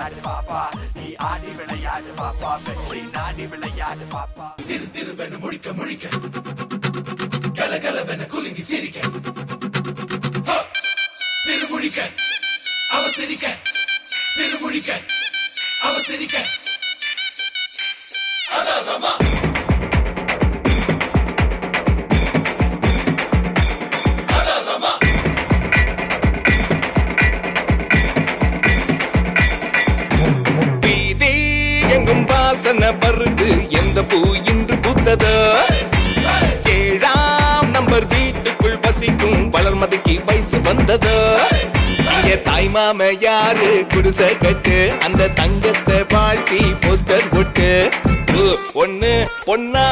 விளையாடு பாப்பா, நீ ஆடி விளையாடு பாப்பா, வெற்றி நாடி விளையாடு பாப்பா. திரு திருவென முழிக்க முழிக்க, கலகலவென குலுங்கி சிரிக்க, திருமுழிக்க அவசரிக்க, திருமுழிக்க அவசரிக்க. அதான் ரமா. வருது எந்த பூ இன்று பூத்ததோ, 7ஆம் நம்பர் வீட்டுக்குள் வசிக்கும் வளர்மதிக்கு வயசு வந்ததோ. இங்க தாய் மாம யாரு குடிசை கட்டு, அந்த தங்கத்தை வாழ்த்தி போஸ்டர் போட்டு, ஒண்ணு பொண்ணா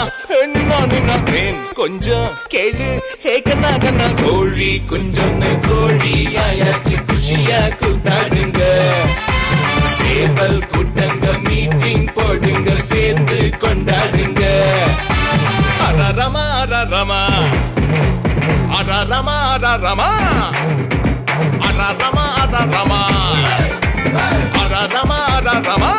பெண் கொஞ்சம் கேளு ஹே கண்ணா கண்ணா. கோழி கொஞ்சம் கோழி ஆயாச்சு குஷியா கூத்தாடுங்க, சேவல் கூட்டங்க மீட்டிங் போடுங்க, சேர்ந்து கொண்டாடுங்க. அரரமா அரரமா அரரமா அரரமா அரரமா அரரமா அரரமா அரரமா.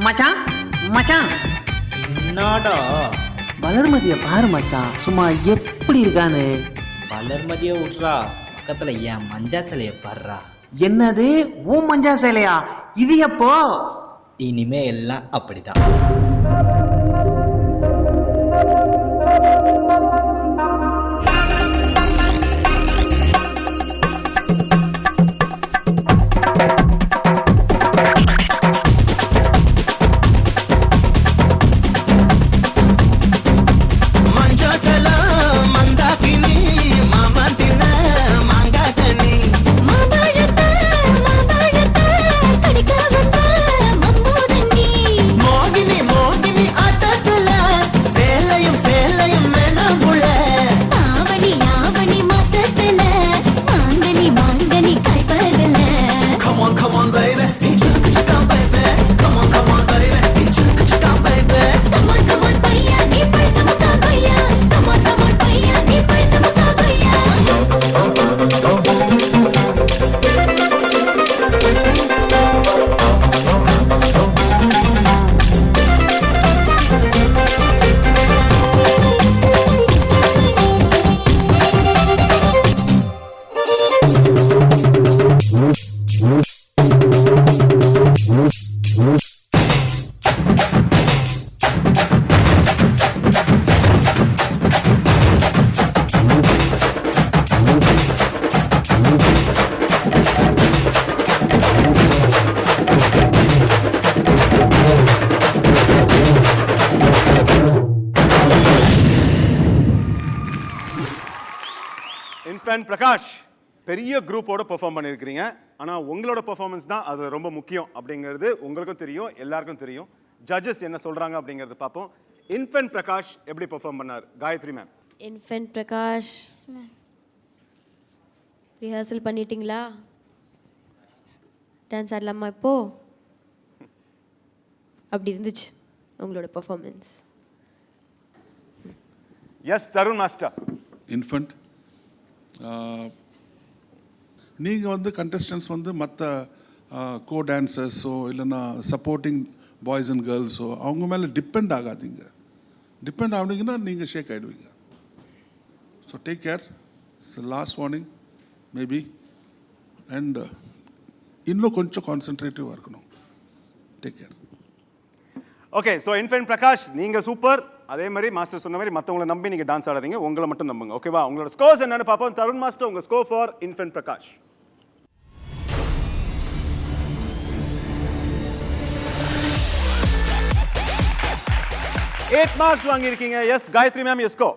மச்சான் மச்சான், என்னடா வளர்மதிய பாரு மச்சான், சும்மா எப்படி இருக்கான்னு. வளர்மதிய விட்றா, பக்கத்துல என் மஞ்சா சிலைய பாடுறா. என்னது ஓ மஞ்சா சேலையா? இது எப்போ? இனிமே எல்லாம் அப்படிதான். இன்ஃபேன் பிரகாஷ் பெரிய குரூப்போட பெர்ஃபார்ம் பண்ணியிருக்கிறீங்க. ஆனால் உங்களோட பெர்ஃபார்மன்ஸ் தான் அது ரொம்ப முக்கியம் அப்படிங்கிறது உங்களுக்கும் தெரியும், எல்லாருக்கும் தெரியும். ஜட்ஜஸ் என்ன சொல்கிறாங்க அப்படிங்கிறது பார்ப்போம். இன்ஃபேன் பிரகாஷ் எப்படி பெர்ஃபார்ம் பண்ணார்? Gayathri ma'am. Infant Prakash rehearsal பண்ணிட்டீங்களா? டான்ஸ் ஆடலாமா இப்போ? அப்படி இருந்துச்சு உங்களோட performance. Yes Tarun master. Infant நீங்கள் வந்து கண்டஸ்டன்ஸ் வந்து மற்ற கோ டான்சர்ஸோ இல்லைன்னா சப்போர்ட்டிங் பாய்ஸ் அண்ட் கேர்ள்ஸோ அவங்க மேலே டிபெண்ட் ஆகாதீங்க. டிபெண்ட் ஆகினீங்கன்னா நீங்கள் ஷேக் ஆகிடுவீங்க. So take care. It's last warning maybe. And இன்னும் கொஞ்சம் கான்சென்ட்ரேட்டிவாக இருக்கணும். Take care. Okay, so Infant Prakash நீங்கள் சூப்பர். அதே மாதிரி மாஸ்டர் சொன்ன மாதிரி மற்றவங்களை நம்பி நீங்கள் டான்ஸ் ஆடாதீங்க, உங்களை மட்டும் நம்புங்க. ஓகேவா? உங்களோட ஸ்கோர்ஸ் என்னன்னு பார்ப்போம். தருண் மாஸ்டர், உங்கள் score for Infant Prakash. 8 marks வாங்கியிருக்கீங்க. S Gayathri ma'am, எஸ்கோ.